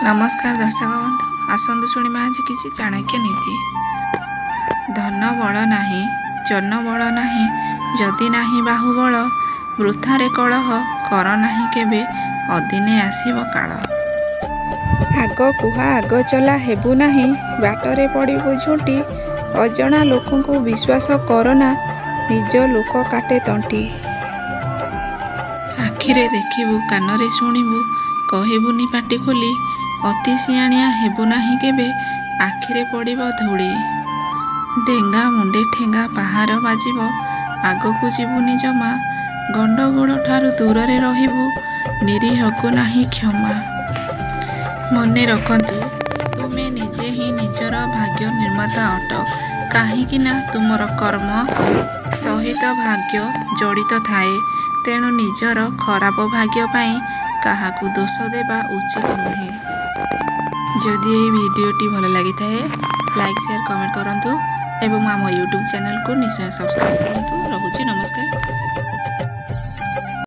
नमस्कार दर्शक बंधु आसतु शुणिबा आज किसी चाणक्य नीति। धन बल नाही जन बल नाही जदि नाही बाहुबल वृथारे कलह कर नाही केबे अदिने आसीब काल। आग कुहा आग चला हेबु नाही बाटरे पड़िबु झुंटी अजणा लोकंकु विश्वास करना निज लोक काटे तंटी। आखिरे देखिबु कानरे शुणिबु कहबुनी पाटी खोली अति सियाणिया हेबु नाही केबे आखिरे पड़िब धूली। डेंगा मुंडे ठेंगा पहाड़ बाजिब आगकु जीवुनी जमा गंडगोल ठारू दूरे रहिबु निरीहकु नाही क्षमा। मने रखंतु तुमे निजे ही निजर भाग्य निर्माता अट काहींकि ना तुमर कर्म सहित भाग्य जड़ित थाए। तेणु निजर खराब भाग्य पाई काहाकू दोष देवा उचित नुहे। जदि ये वीडियोटी भल लगी थाए लाइक शेयर कमेंट करंतु एवं आम यूट्यूब चैनल को निश्चय सब्सक्राइब करंतु। रहुछि नमस्कार।